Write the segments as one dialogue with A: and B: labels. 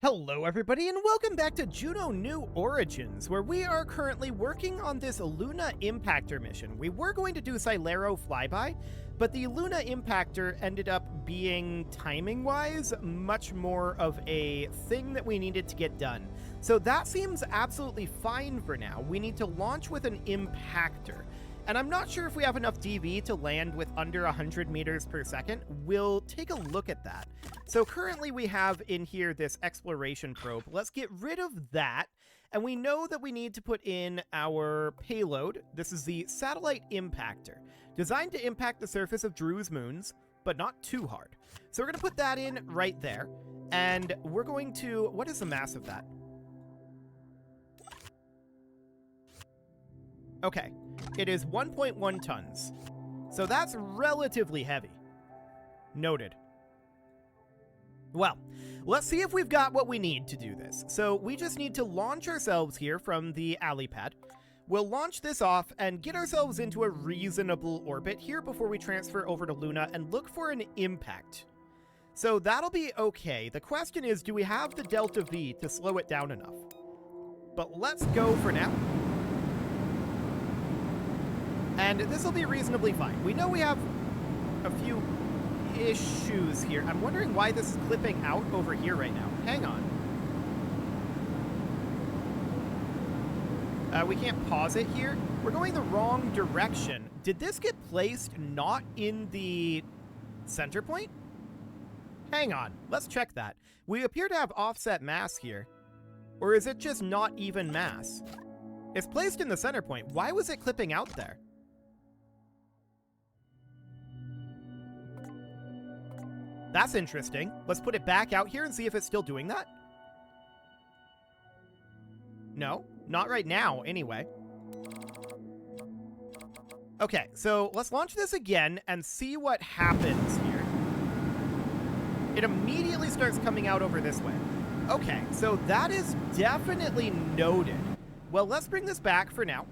A: Hello everybody and welcome back to Juno New Origins, where we are currently working on this Luna Impactor mission. We were going to do Silero Flyby, but the Luna Impactor ended up being, timing-wise, much more of a thing that we needed to get done. So that seems absolutely fine for now. We need to launch with an Impactor. And I'm not sure if we have enough DV to land with under 100 meters per second. We'll take a look at that. So currently we have in here this exploration probe. Let's get rid of that. And we know that we need to put in our payload. This is the Satellite Impactor, designed to impact the surface of Drew's moons, but not too hard. So we're going to put that in right there. And we're going to... What is the mass of that? Okay. It is 1.1 tons. So that's relatively heavy. Noted. Well, let's see if we've got what we need to do this. So we just need to launch ourselves here from the alley pad. We'll launch this off and get ourselves into a reasonable orbit here before we transfer over to Luna and look for an impact. So that'll be okay. The question is, do we have the Delta V to slow it down enough? But let's go for now. And this will be reasonably fine. We know we have a few issues here. I'm wondering why this is clipping out over here right now. Hang on. We can't pause it here. We're going the wrong direction. Did this get placed not in the center point? Hang on. Let's check that. We appear to have offset mass here. Or is it just not even mass? It's placed in the center point. Why was it clipping out there? That's interesting. Let's put it back out here and see if it's still doing that. No, not right now, anyway. Okay, so let's launch this again and see what happens here. It immediately starts coming out over this way. Okay, so that is definitely noted. Well, let's bring this back for now.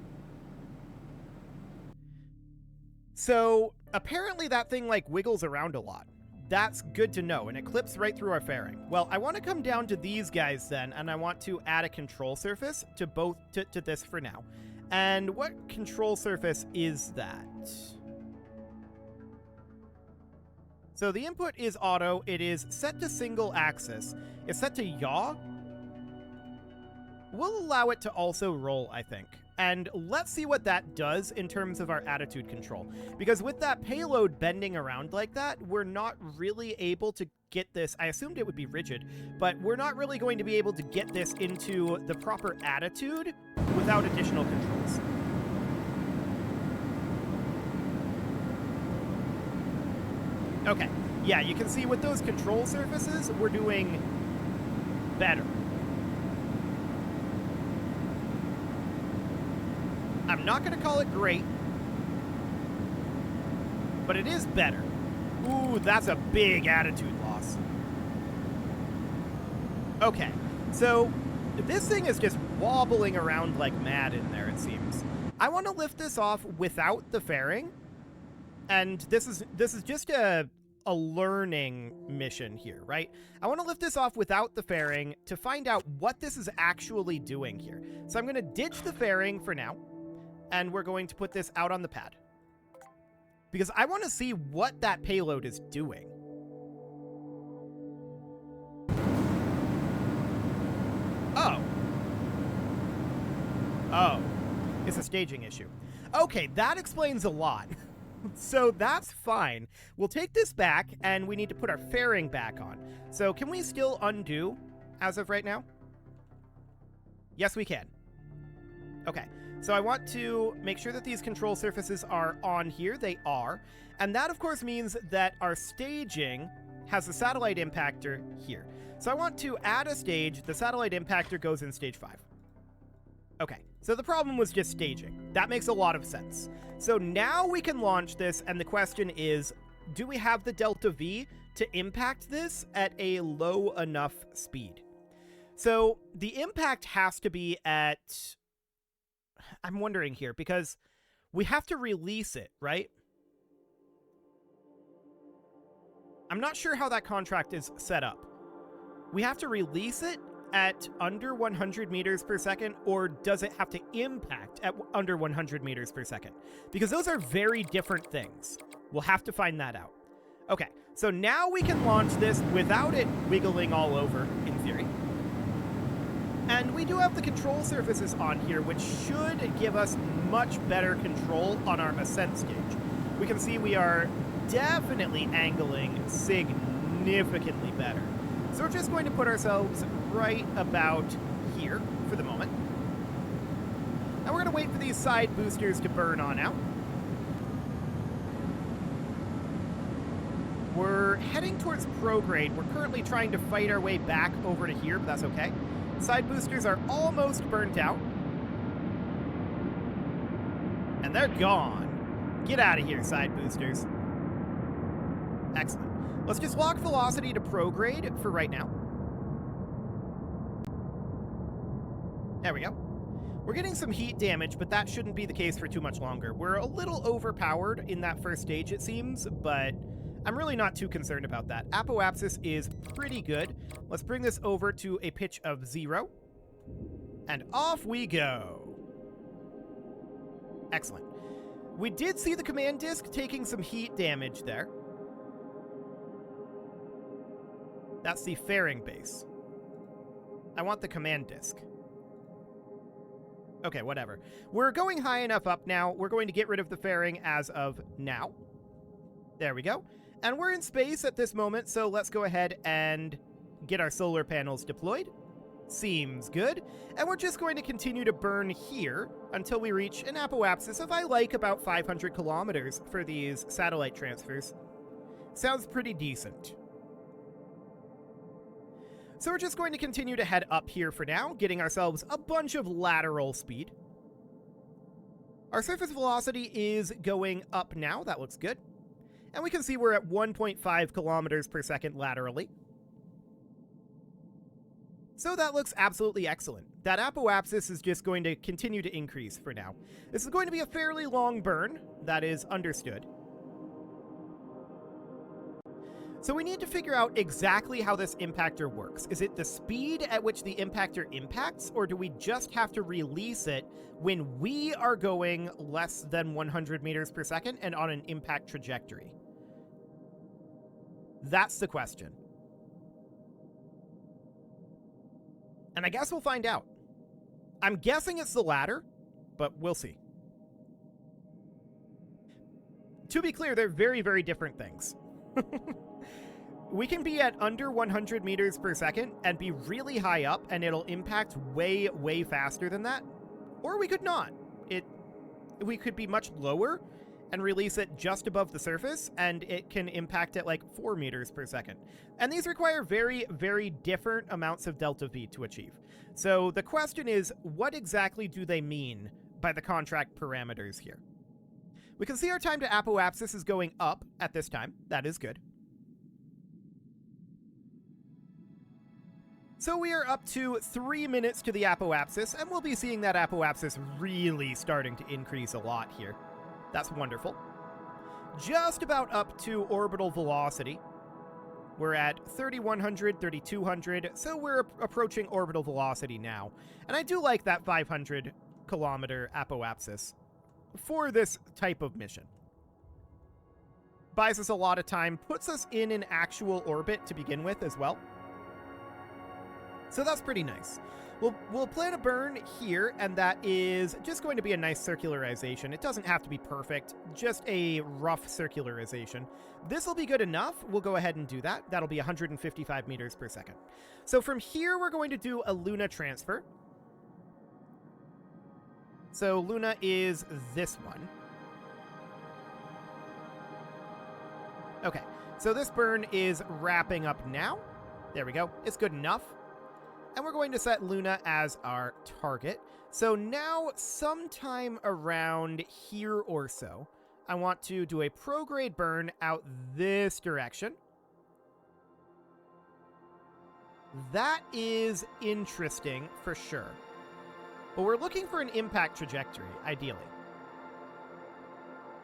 A: So apparently that thing like wiggles around a lot. That's good to know, and it clips right through our fairing. Well, I want to come down to these guys then, and I want to add a control surface to both to this for now. And what control surface is that? So the input is auto. It is set to single axis. It's set to yaw. We'll allow it to also roll, I think. And let's see what that does in terms of our attitude control. Because with that payload bending around like that, we're not really able to get this. I assumed it would be rigid, but we're not really going to be able to get this into the proper attitude without additional controls. Okay, yeah, you can see with those control surfaces, we're doing better. I'm not going to call it great, but it is better. Ooh, that's a big attitude loss. Okay, so this thing is just wobbling around like mad in there, it seems. I want to lift this off without the fairing, and this is just a learning mission here, right? I want to lift this off without the fairing to find out what this is actually doing here. So I'm going to ditch the fairing for now. And we're going to put this out on the pad. Because I want to see what that payload is doing. Oh. Oh. It's a staging issue. Okay, that explains a lot. So that's fine. We'll take this back, and we need to put our fairing back on. So can we still undo as of right now? Yes, we can. Okay. So I want to make sure that these control surfaces are on here. They are. And that, of course, means that our staging has the satellite impactor here. So I want to add a stage. The satellite impactor goes in stage 5. Okay. So the problem was just staging. That makes a lot of sense. So now we can launch this, and the question is, do we have the Delta V to impact this at a low enough speed? So the impact has to be at... I'm wondering here, because we have to release it, right? I'm not sure how that contract is set up. we have to release it at under 100 meters per second, or does it have to impact at under 100 meters per second? Because those are very different things. We'll have to find that out. Okay, so now we can launch this without it wiggling all over, in theory. And we do have the control surfaces on here, which should give us much better control on our ascent stage. We can see we are definitely angling significantly better. So we're just going to put ourselves right about here for the moment. And we're going to wait for these side boosters to burn on out. We're heading towards prograde. We're currently trying to fight our way back over to here, but that's okay. Side boosters are almost burnt out. And they're gone. Get out of here, side boosters. Excellent. Let's just lock velocity to prograde for right now. There we go. We're getting some heat damage, but that shouldn't be the case for too much longer. We're a little overpowered in that first stage, it seems, but I'm really not too concerned about that. Apoapsis is pretty good. Let's bring this over to a pitch of 0. And off we go. Excellent. We did see the command disc taking some heat damage there. That's the fairing base. I want the command disc. Okay, whatever. We're going high enough up now. We're going to get rid of the fairing as of now. There we go. And we're in space at this moment, so let's go ahead and get our solar panels deployed. Seems good. And we're just going to continue to burn here until we reach an apoapsis of, I like, about 500 kilometers for these satellite transfers. Sounds pretty decent. So we're just going to continue to head up here for now, getting ourselves a bunch of lateral speed. Our surface velocity is going up now. That looks good. And we can see we're at 1.5 kilometers per second laterally. So that looks absolutely excellent. That apoapsis is just going to continue to increase for now. This is going to be a fairly long burn. That is understood. So we need to figure out exactly how this impactor works. Is it the speed at which the impactor impacts, or do we just have to release it when we are going less than 100 meters per second and on an impact trajectory? That's the question. And I guess we'll find out. I'm guessing it's the latter, but we'll see. To be clear, they're very, very different things. We can be at under 100 meters per second and be really high up, and it'll impact way, way faster than that. Or we could not. We could be much lower and release it just above the surface, and it can impact at like 4 meters per second. And these require very, very different amounts of delta V to achieve. So the question is, what exactly do they mean by the contract parameters here? We can see our time to apoapsis is going up at this time. That is good. So we are up to 3 minutes to the apoapsis, and we'll be seeing that apoapsis really starting to increase a lot here. That's wonderful. Just about up to orbital velocity. We're at 3,100, 3,200, so we're approaching orbital velocity now. And I do like that 500 kilometer apoapsis for this type of mission. Buys us a lot of time, puts us in an actual orbit to begin with as well. So that's pretty nice. We'll plan a burn here, and that is just going to be a nice circularization. It doesn't have to be perfect, just a rough circularization. This will be good enough. We'll go ahead and do that. That'll be 155 meters per second. So from here, we're going to do a Luna transfer. So Luna is this one. Okay, so this burn is wrapping up now. There we go. It's good enough. And we're going to set Luna as our target. So now, sometime around here or so, I want to do a prograde burn out this direction. That is interesting for sure. But we're looking for an impact trajectory, ideally.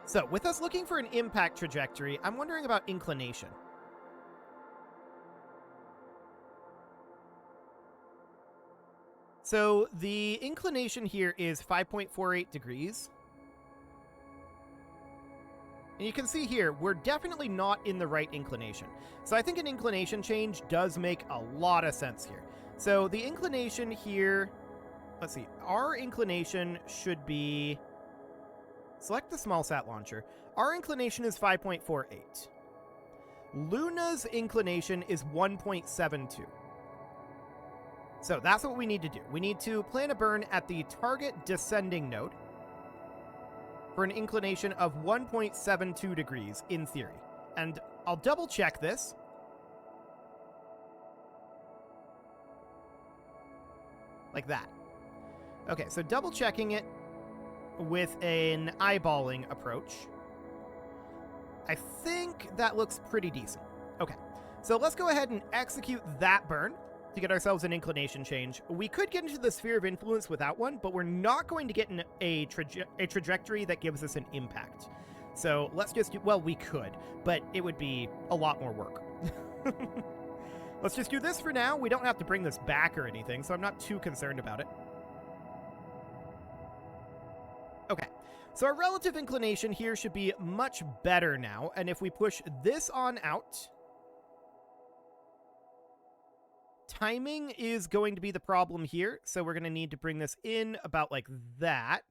A: So, with us looking for an impact trajectory, I'm wondering about inclination. So the inclination here is 5.48 degrees. And you can see here, we're definitely not in the right inclination. So I think an inclination change does make a lot of sense here. So the inclination here, let's see, our inclination should be, select the small sat launcher. Our inclination is 5.48. Luna's inclination is 1.72. So that's what we need to do. We need to plan a burn at the target descending node for an inclination of 1.72 degrees in theory. And I'll double check this. Like that. Okay, so double checking it with an eyeballing approach. I think that looks pretty decent. Okay, so let's go ahead and execute that burn to get ourselves an inclination change. We could get into the sphere of influence without one, but we're not going to get in a trajectory that gives us an impact. So let's just do, well, we could, but it would be a lot more work. Let's just do this for now. We don't have to bring this back or anything, so I'm not too concerned about it. Okay, so our relative inclination here should be much better now, and if we push this on out, timing is going to be the problem here, so we're going to need to bring this in about like that.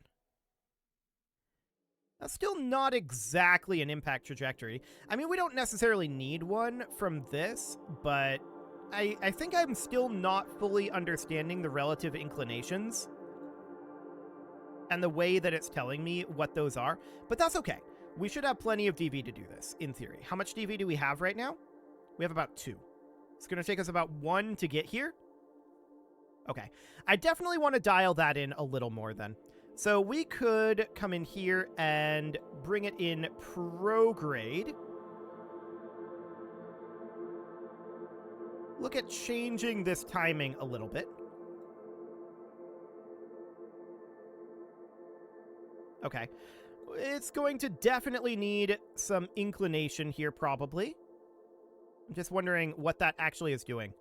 A: That's still not exactly an impact trajectory. I mean, we don't necessarily need one from this, but I think I'm still not fully understanding the relative inclinations and the way that it's telling me what those are, but that's okay. We should have plenty of DV to do this, in theory. How much DV do we have right now? We have about 2. It's going to take us about 1 to get here. Okay. I definitely want to dial that in a little more then. So we could come in here and bring it in prograde. Look at changing this timing a little bit. Okay. It's going to definitely need some inclination here, probably. I'm just wondering what that actually is doing.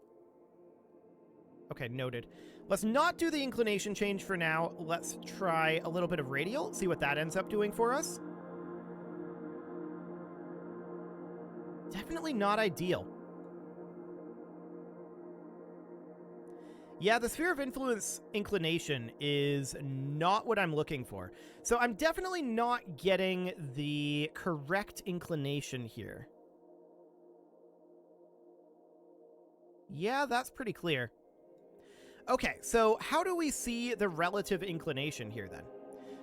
A: Okay, noted. Let's not do the inclination change for now. Let's try a little bit of radial, see what that ends up doing for us. Definitely not ideal. Yeah, the sphere of influence inclination is not what I'm looking for. So I'm definitely not getting the correct inclination here. Yeah, that's pretty clear. Okay, so how do we see the relative inclination here then?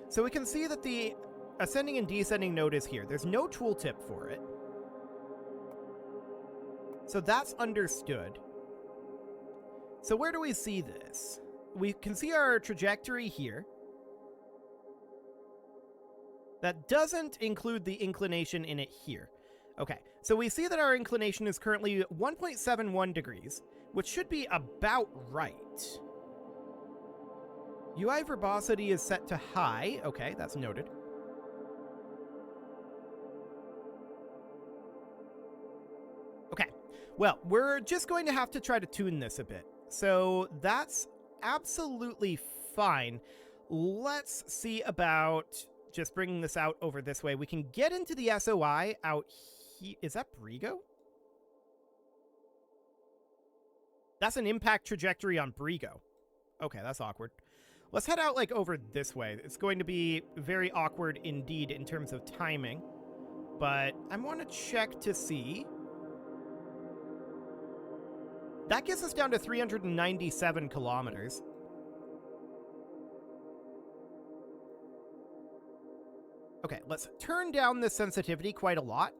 A: So we can see that the ascending and descending node is here. There's no tooltip for it. So that's understood. So where do we see this? We can see our trajectory here. That doesn't include the inclination in it here. Okay, so we see that our inclination is currently 1.71 degrees, which should be about right. UI verbosity is set to high. Okay, that's noted. Okay, well, we're just going to have to try to tune this a bit. So that's absolutely fine. Let's see about just bringing this out over this way. We can get into the SOI out here. Is that Brigo? That's an impact trajectory on Brigo. Okay, that's awkward. Let's head out like over this way. It's going to be very awkward indeed in terms of timing. But I want to check to see. That gets us down to 397 kilometers. Okay, let's turn down the sensitivity quite a lot.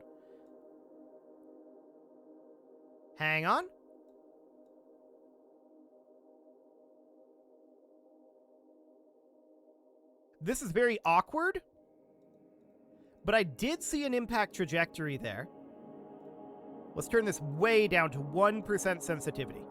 A: Hang on. This is very awkward, but I did see an impact trajectory there. Let's turn this way down to 1% sensitivity.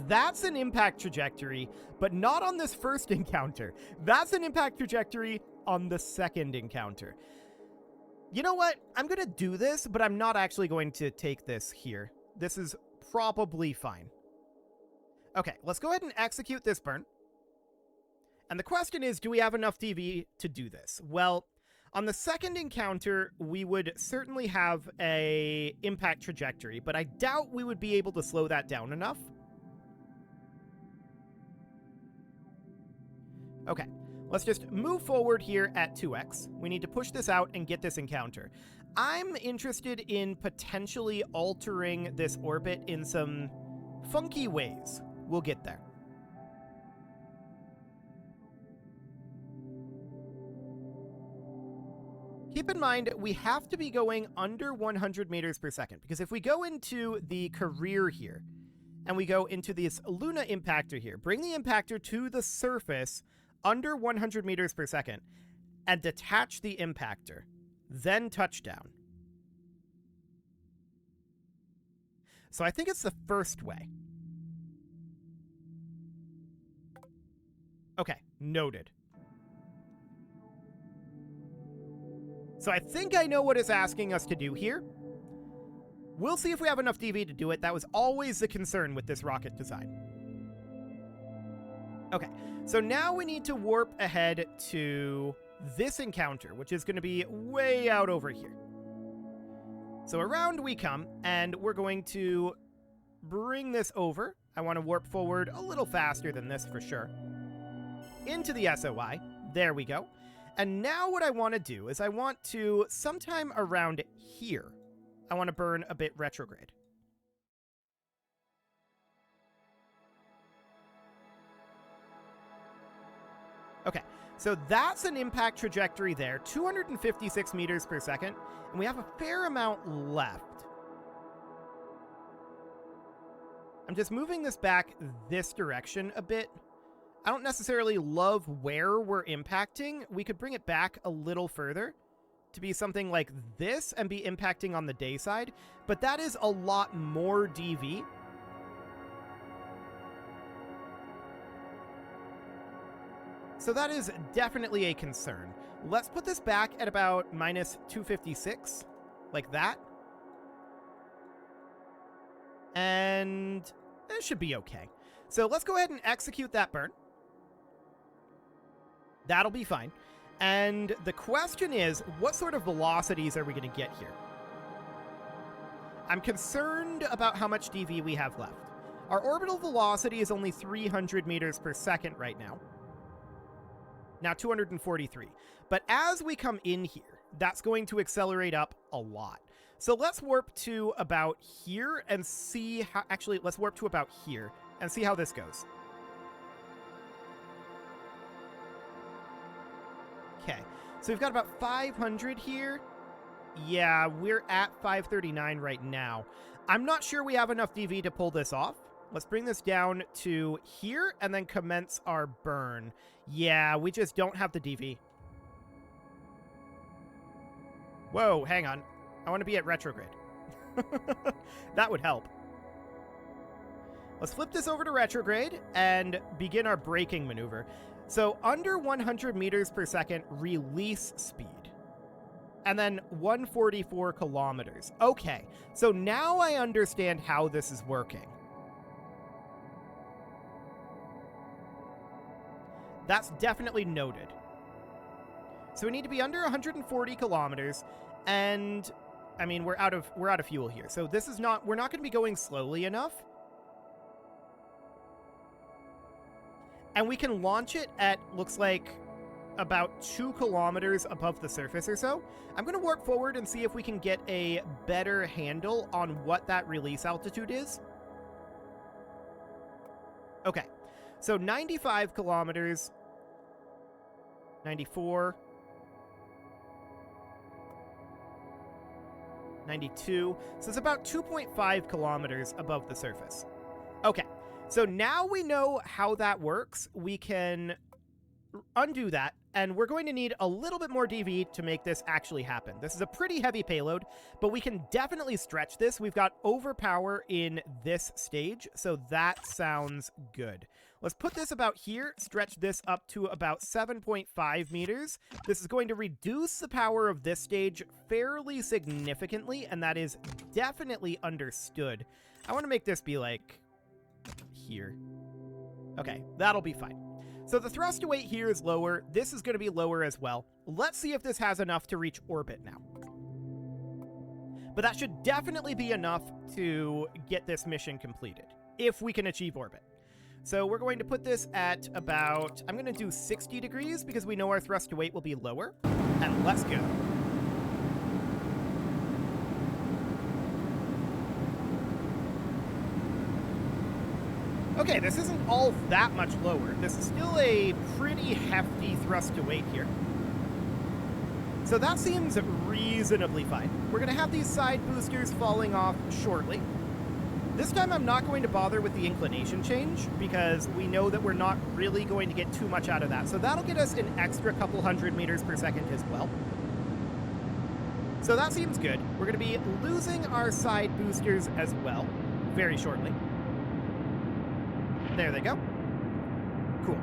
A: That's an impact trajectory, but not on this first encounter. That's an impact trajectory on the second encounter. You know what? I'm going to do this, but I'm not actually going to take this here. This is probably fine. Okay, let's go ahead and execute this burn. And the question is, do we have enough DV to do this? Well, on the second encounter, we would certainly have a impact trajectory, but I doubt we would be able to slow that down enough. Okay, let's just move forward here at 2x. We need to push this out and get this encounter. I'm interested in potentially altering this orbit in some funky ways. We'll get there. Keep in mind, we have to be going under 100 meters per second, because if we go into the career here, and we go into this Luna impactor here, bring the impactor to the surface under 100 meters per second, and detach the impactor, then touchdown. So I think it's the first way. Okay, noted. So I think I know what it's asking us to do here. We'll see if we have enough DV to do it. That was always the concern with this rocket design. Okay, so now we need to warp ahead to this encounter, which is going to be way out over here. So around we come, and we're going to bring this over. I want to warp forward a little faster than this for sure. Into the SOI. There we go. And now what I want to do is I want to, sometime around here, I want to burn a bit retrograde. Okay, so that's an impact trajectory there, 256 meters per second, and we have a fair amount left. I'm just moving this back this direction a bit. I don't necessarily love where we're impacting. We could bring it back a little further to be something like this and be impacting on the day side, but that is a lot more DV. So that is definitely a concern. Let's put this back at about minus 256, like that. And it should be okay. So let's go ahead and execute that burn. That'll be fine. And the question is, what sort of velocities are we going to get here? I'm concerned about how much DV we have left. Our orbital velocity is only 300 meters per second right now. Now 243. But as we come in here, that's going to accelerate up a lot. So let's warp to about here and see how... Actually, let's warp to about here and see how this goes. Okay, so we've got about 500 here. Yeah, we're at 539 right now. I'm not sure we have enough DV to pull this off. Let's bring this down to here and then commence our burn. Yeah, we just don't have the DV. Whoa, hang on. I want to be at retrograde. That would help. Let's flip this over to retrograde and begin our braking maneuver. So under 100 meters per second release speed. And then 144 kilometers. Okay, so now I understand how this is working. That's definitely noted. So we need to be under 140 kilometers, and I mean we're out of fuel here. So this is not we're not going to be going slowly enough. And we can launch it at, looks like, about 2 kilometers above the surface or so. I'm going to warp forward and see if we can get a better handle on what that release altitude is. Okay, so 95 kilometers, 94, 92. So it's about 2.5 kilometers above the surface. Okay. So now we know how that works. We can undo that, and we're going to need a little bit more DV to make this actually happen. This is a pretty heavy payload, but we can definitely stretch this. We've got overpower in this stage, so that sounds good. Let's put this about here, stretch this up to about 7.5 meters. This is going to reduce the power of this stage fairly significantly, and that is definitely understood. I want to make this be like here. Okay, that'll be fine. So the thrust to weight here is lower. This is going to be lower as well. Let's see if this has enough to reach orbit now. But that should definitely be enough to get this mission completed, if we can achieve orbit. So we're going to put this at about, I'm going to do 60 degrees because we know our thrust to weight will be lower. And let's go. Okay, this isn't all that much lower. This is still a pretty hefty thrust to weight here. So that seems reasonably fine. We're going to have these side boosters falling off shortly. This time I'm not going to bother with the inclination change because we know that we're not really going to get too much out of that. So that'll get us an extra couple hundred meters per second as well. So that seems good. We're going to be losing our side boosters as well very shortly. There they go. Cool.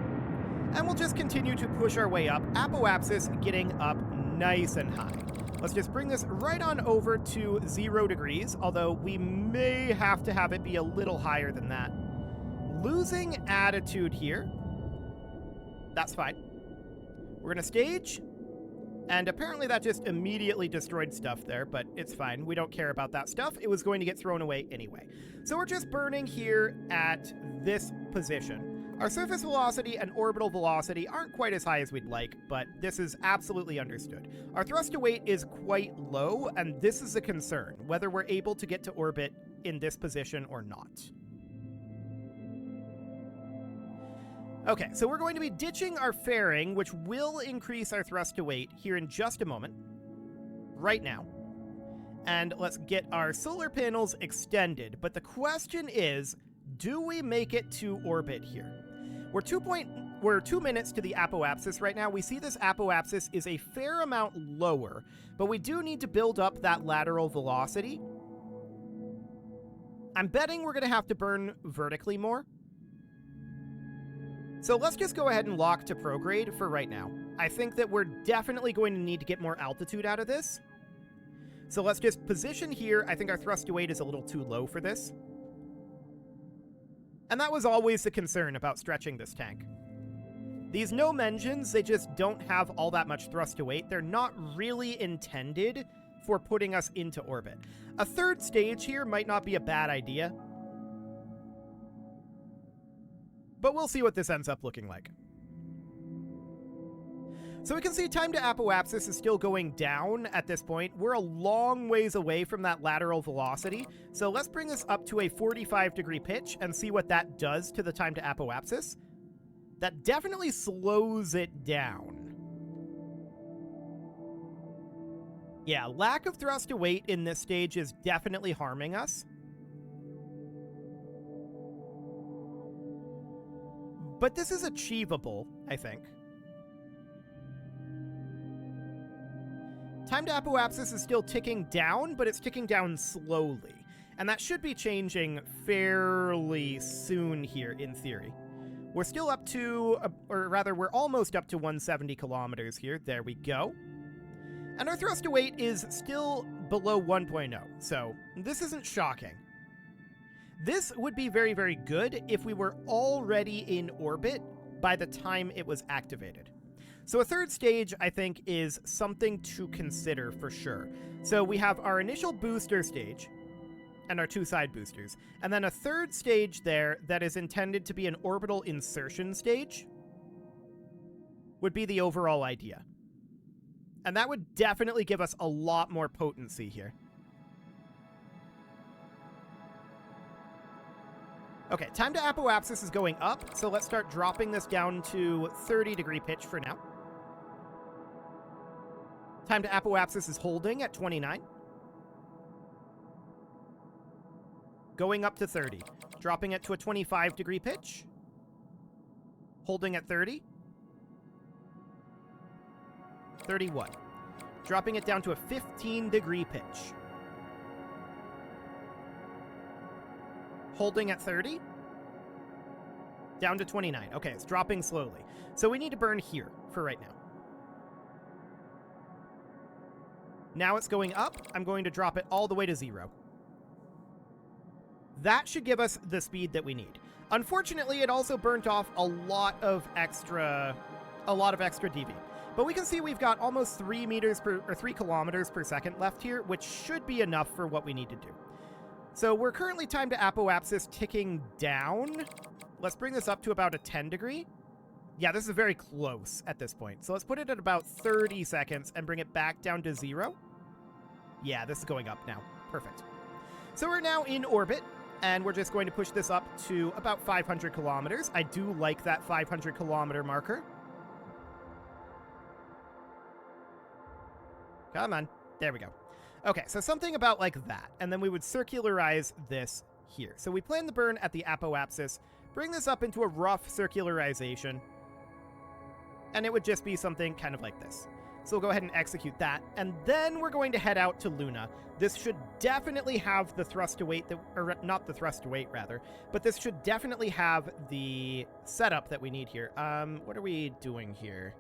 A: And we'll just continue to push our way up. Apoapsis getting up nice and high. Let's just bring this right on over to 0 degrees, although we may have to have it be a little higher than that. Losing attitude here. That's fine. We're going to stage. And apparently that just immediately destroyed stuff there, but it's fine. We don't care about that stuff. It was going to get thrown away anyway. So we're just burning here at this position. Our surface velocity and orbital velocity aren't quite as high as we'd like, but this is absolutely understood. Our thrust to weight is quite low, and this is a concern, whether we're able to get to orbit in this position or not. Okay, so we're going to be ditching our fairing, which will increase our thrust to weight here in just a moment. Right now. And let's get our solar panels extended. But the question is, do we make it to orbit here? We're 2 minutes to the apoapsis right now. We see this apoapsis is a fair amount lower, but we do need to build up that lateral velocity. I'm betting we're going to have to burn vertically more. So let's just go ahead and lock to prograde for right now. I think that we're definitely going to need to get more altitude out of this. So let's just position here. I think our thrust to weight is a little too low for this. And that was always the concern about stretching this tank. These gnome engines, they just don't have all that much thrust to weight. They're not really intended for putting us into orbit. A third stage here might not be a bad idea. But we'll see what this ends up looking like. So we can see time to apoapsis is still going down at this point. We're a long ways away from that lateral velocity. So let's bring this up to a 45-degree pitch and see what that does to the time to apoapsis. That definitely slows it down. Yeah, lack of thrust to weight in this stage is definitely harming us. But this is achievable, I think. Time to apoapsis is still ticking down, but it's ticking down slowly. And that should be changing fairly soon here, in theory. We're still up to, or rather, we're almost up to 170 kilometers here. There we go. And our thrust to weight is still below 1.0, so this isn't shocking. This would be very, very good if we were already in orbit by the time it was activated. So a third stage, I think, is something to consider for sure. So we have our initial booster stage and our 2 side boosters, and then a third stage there that is intended to be an orbital insertion stage would be the overall idea. And that would definitely give us a lot more potency here. Okay, time to apoapsis is going up, so let's start dropping this down to 30-degree pitch for now. Time to apoapsis is holding at 29. Going up to 30. Dropping it to a 25-degree pitch. Holding at 30. 31. Dropping it down to a 15-degree pitch. Holding at 30. Down to 29. Okay, it's dropping slowly. So we need to burn here for right now. Now it's going up. I'm going to drop it all the way to 0. That should give us the speed that we need. Unfortunately, it also burnt off a lot of extra DV. But we can see we've got almost 3 kilometers per second left here, which should be enough for what we need to do. So we're currently time to apoapsis ticking down. Let's bring this up to about a 10 degree. Yeah, this is very close at this point. So let's put it at about 30 seconds and bring it back down to 0. Yeah, this is going up now. Perfect. So we're now in orbit, and we're just going to push this up to about 500 kilometers. I do like that 500 kilometer marker. Come on. There we go. Okay, so something about like that, and then we would circularize this here. So we plan the burn at the apoapsis, bring this up into a rough circularization, and it would just be something kind of like this. So we'll go ahead and execute that, and then we're going to head out to Luna. This should definitely have the thrust to weight, or not the thrust to weight, rather, but this should definitely have the setup that we need here. What are we doing here?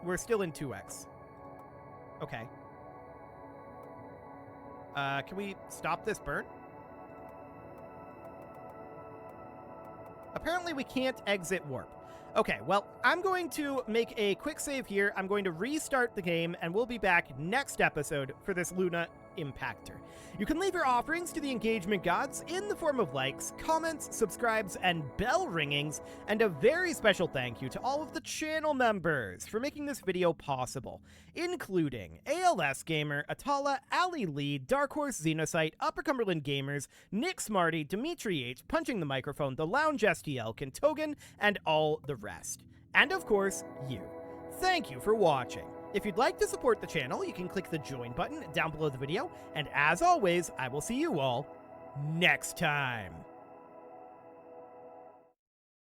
A: We're still in 2x. Okay. Can we stop this burn? Apparently we can't exit warp. Okay, well, I'm going to make a quick save here. I'm going to restart the game, and we'll be back next episode for this Luna Impactor. You can leave your offerings to the engagement gods in the form of likes, comments, subscribes, and bell ringings, and a very special thank you to all of the channel members for making this video possible, including ALS Gamer, Atala, Ali Lee, Dark Horse Xenocyte, Upper Cumberland Gamers, Nick Smarty, Dimitri H, Punching the Microphone, The Lounge STL, Kentogan, and all the rest. And of course, you. Thank you for watching. If you'd like to support the channel, you can click the join button down below the video, and as always, I will see you all next time.